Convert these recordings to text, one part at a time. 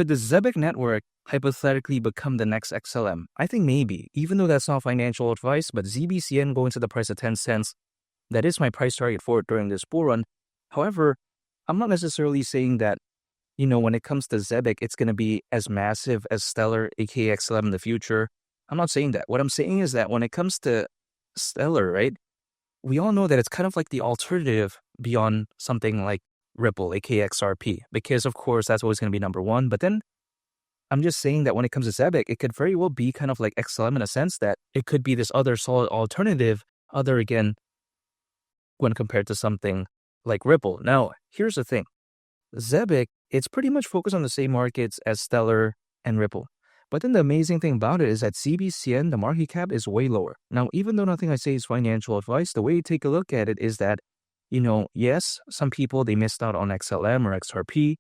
could the Zebec network hypothetically become the next XLM? I think maybe, even though that's not financial advice, but ZBCN going to the price of 10 cents, that is my price target for it during this bull run. However, I'm not necessarily saying that, when it comes to Zebec, it's going to be as massive as Stellar, aka XLM in the future. I'm not saying that. What I'm saying is that when it comes to Stellar, right, we all know that it's kind of like the alternative beyond something like Ripple, aka XRP, because of course that's always going to be number one. But then I'm just saying that when it comes to Zebec, it could very well be kind of like XLM in a sense that it could be this other solid alternative, again, when compared to something like Ripple. Now, here's the thing. Zebec, it's pretty much focused on the same markets as Stellar and Ripple. But then the amazing thing about it is that ZBCN, the market cap is way lower. Now, even though nothing I say is financial advice, the way you take a look at it is that, yes, some people, they missed out on XLM or XRP.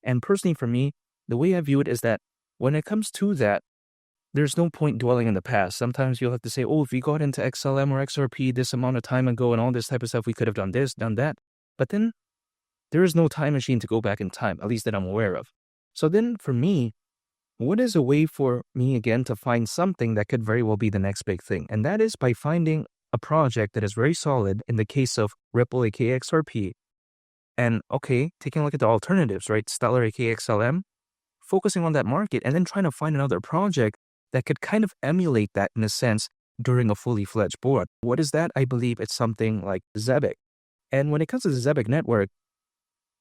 And personally for me, the way I view it is that when it comes to that, there's no point dwelling in the past. Sometimes you'll have to say, if we got into XLM or XRP this amount of time ago and all this type of stuff, we could have done this, done that. But then there is no time machine to go back in time, at least that I'm aware of. So then for me, what is a way for me again to find something that could very well be the next big thing? And that is by finding a project that is very solid in the case of Ripple, aka XRP. And taking a look at the alternatives, right? Stellar, aka XLM, focusing on that market and then trying to find another project that could kind of emulate that in a sense during a fully fledged board. What is that? I believe it's something like Zebec. And when it comes to the Zebec network,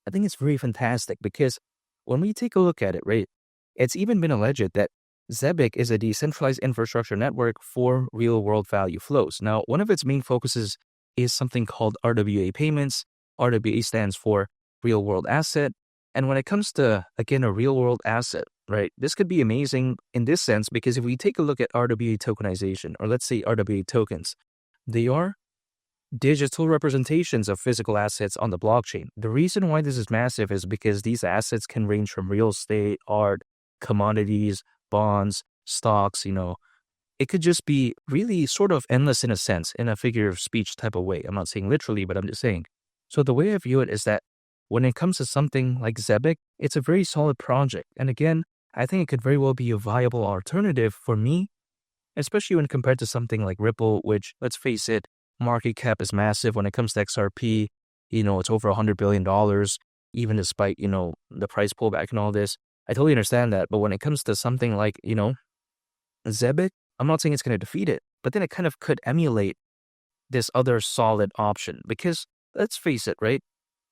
I think it's very fantastic because when we take a look at it, right, it's even been alleged that Zebec is a decentralized infrastructure network for real-world value flows. Now, one of its main focuses is something called RWA payments. RWA stands for real-world asset. And when it comes to, again, a real-world asset, right, this could be amazing in this sense because if we take a look at RWA tokenization, or let's say RWA tokens, they are digital representations of physical assets on the blockchain. The reason why this is massive is because these assets can range from real estate, art, commodities, bonds, stocks, It could just be really sort of endless in a sense, in a figure of speech type of way. I'm not saying literally, but I'm just saying. So the way I view it is that when it comes to something like Zebec, it's a very solid project. And again, I think it could very well be a viable alternative for me, especially when compared to something like Ripple, which, let's face it, market cap is massive. When it comes to XRP, it's over $100 billion, even despite, the price pullback and all this. I totally understand that. But when it comes to something like, Zebec, I'm not saying it's going to defeat it, but then it kind of could emulate this other solid option. Because let's face it, right?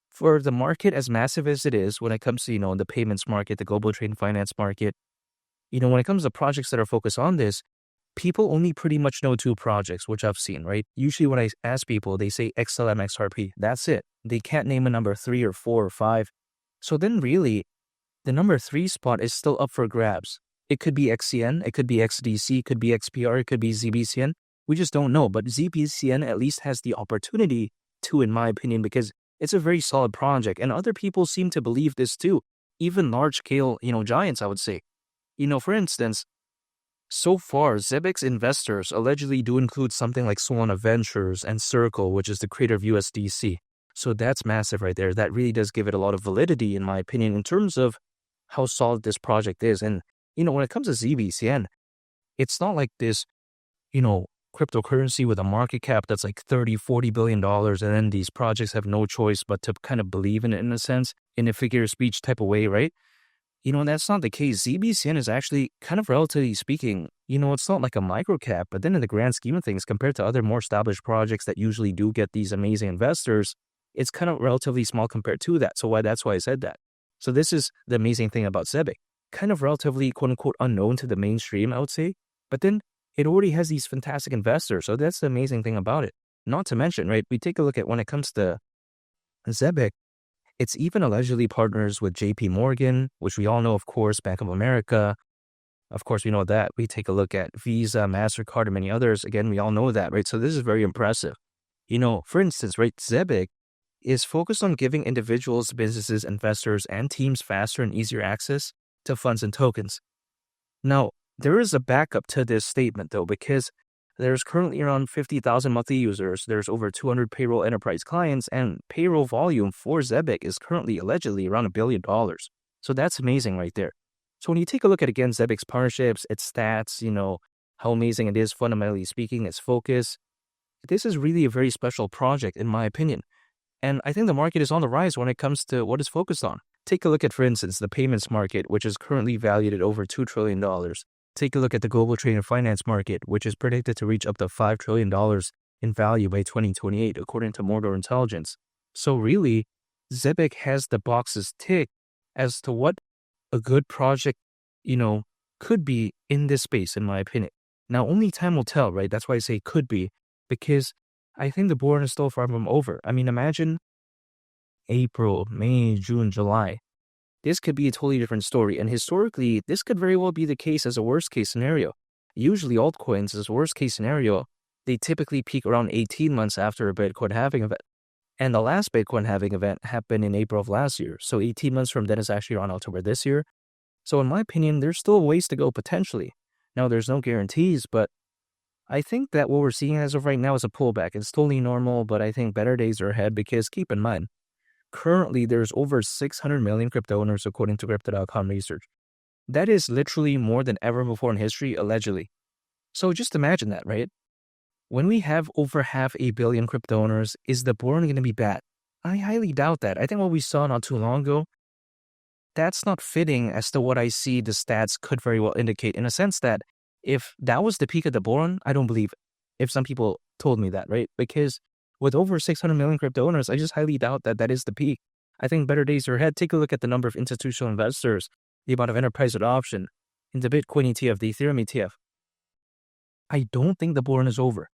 For the market as massive as it is, when it comes to, the payments market, the global trade and finance market, when it comes to projects that are focused on this, people only pretty much know two projects, which I've seen, right? Usually when I ask people, they say XLM, XRP. That's it. They can't name a number 3 or 4 or 5. So then really, the number 3 spot is still up for grabs. It could be XCN, it could be XDC, it could be XPR, it could be ZBCN. We just don't know. But ZBCN at least has the opportunity to, in my opinion, because it's a very solid project. And other people seem to believe this too. Even large-scale, giants, I would say. For instance, so far, Zebec's investors allegedly do include something like Solana Ventures and Circle, which is the creator of USDC. So that's massive right there. That really does give it a lot of validity, in my opinion, in terms of how solid this project is. And, when it comes to ZBCN, it's not like this, cryptocurrency with a market cap that's like $30-40 billion. And then these projects have no choice but to kind of believe in it in a sense, in a figure of speech type of way, right? That's not the case. ZBCN is actually kind of relatively speaking, it's not like a micro cap, but then in the grand scheme of things, compared to other more established projects that usually do get these amazing investors, it's kind of relatively small compared to that. So that's why I said that. So this is the amazing thing about Zebec. Kind of relatively, quote unquote, unknown to the mainstream, I would say. But then it already has these fantastic investors. So that's the amazing thing about it. Not to mention, right, we take a look at when it comes to Zebec, it's even allegedly partners with JP Morgan, which we all know, of course, Bank of America. Of course, we know that. We take a look at Visa, MasterCard, and many others. Again, we all know that, right? So this is very impressive. For instance, right, Zebec is focused on giving individuals, businesses, investors, and teams faster and easier access to funds and tokens. Now, there is a backup to this statement, though, because there's currently around 50,000 monthly users. There's over 200 payroll enterprise clients, and payroll volume for Zebec is currently allegedly around $1 billion. So that's amazing right there. So when you take a look at, again, Zebec's partnerships, its stats, how amazing it is, fundamentally speaking, its focus, this is really a very special project, in my opinion. And I think the market is on the rise when it comes to what it's focused on. Take a look at, for instance, the payments market, which is currently valued at over $2 trillion. Take a look at the global trade and finance market, which is predicted to reach up to $5 trillion in value by 2028, according to Mordor Intelligence. So really, Zebec has the boxes ticked as to what a good project, could be in this space, in my opinion. Now, only time will tell, right? That's why I say could be, because I think the board is still far from over. I mean, imagine April, May, June, July. This could be a totally different story. And historically, this could very well be the case as a worst case scenario. Usually altcoins, as a worst case scenario, they typically peak around 18 months after a Bitcoin halving event. And the last Bitcoin halving event happened in April of last year. So 18 months from then is actually around October this year. So in my opinion, there's still ways to go potentially. Now, there's no guarantees, but I think that what we're seeing as of right now is a pullback. It's totally normal, but I think better days are ahead because keep in mind, currently there's over 600 million crypto owners according to Crypto.com research. That is literally more than ever before in history, allegedly. So just imagine that, right? When we have over 500 million crypto owners, is the board going to be bad? I highly doubt that. I think what we saw not too long ago, that's not fitting as to what I see the stats could very well indicate, in a sense that if that was the peak of the bull run, I don't believe it. If some people told me that, right? Because with over 600 million crypto owners, I just highly doubt that that is the peak. I think better days are ahead. Take a look at the number of institutional investors, the amount of enterprise adoption in the Bitcoin ETF, the Ethereum ETF. I don't think the bull run is over.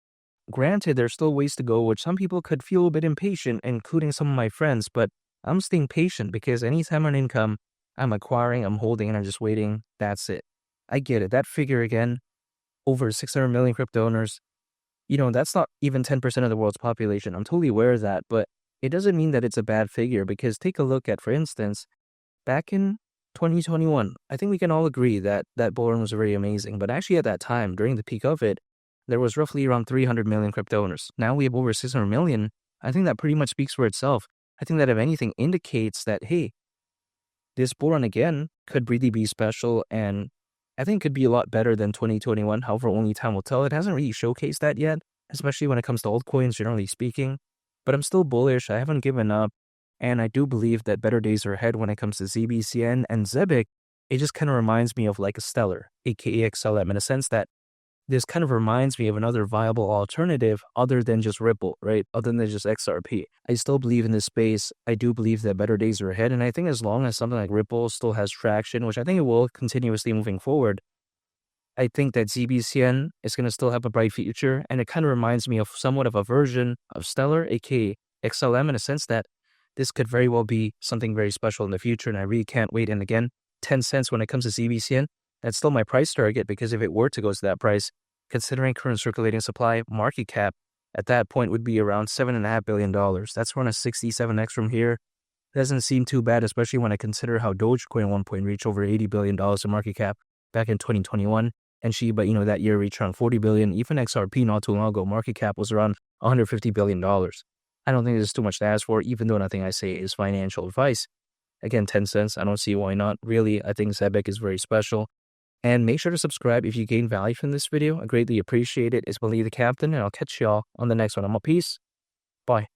Granted, there's still ways to go, which some people could feel a bit impatient, including some of my friends, but I'm staying patient because anytime an income, I'm acquiring, I'm holding, and I'm just waiting. That's it. I get it. That figure again, over 600 million crypto owners, that's not even 10% of the world's population. I'm totally aware of that, but it doesn't mean that it's a bad figure because take a look at, for instance, back in 2021, I think we can all agree that that bull run was very amazing, but actually at that time, during the peak of it, there was roughly around 300 million crypto owners. Now we have over 600 million. I think that pretty much speaks for itself. I think that if anything indicates that, hey, this bull run again could really be special and I think could be a lot better than 2021. However, only time will tell. It hasn't really showcased that yet, especially when it comes to altcoins, generally speaking. But I'm still bullish. I haven't given up. And I do believe that better days are ahead when it comes to ZBCN and Zebec. It just kind of reminds me of like a Stellar, aka XLM, in a sense that this kind of reminds me of another viable alternative other than just Ripple, right? Other than just XRP. I still believe in this space. I do believe that better days are ahead. And I think as long as something like Ripple still has traction, which I think it will continuously moving forward, I think that ZBCN is going to still have a bright future. And it kind of reminds me of somewhat of a version of Stellar, aka XLM, in a sense that this could very well be something very special in the future. And I really can't wait. And again, 10 cents when it comes to ZBCN. That's still my price target because if it were to go to that price, considering current circulating supply, market cap at that point would be around $7.5 billion. That's around a 67x from here. Doesn't seem too bad, especially when I consider how Dogecoin at one point reached over $80 billion in market cap back in 2021. And Shiba, that year reached around $40 billion. Even XRP not too long ago, market cap was around $150 billion. I don't think this is too much to ask for, even though nothing I say is financial advice. Again, 10 cents. I don't see why not. Really, I think Zebec is very special. And make sure to subscribe if you gain value from this video. I greatly appreciate it. It's Believe the Captain, and I'll catch y'all on the next one. I'm a peace. Bye.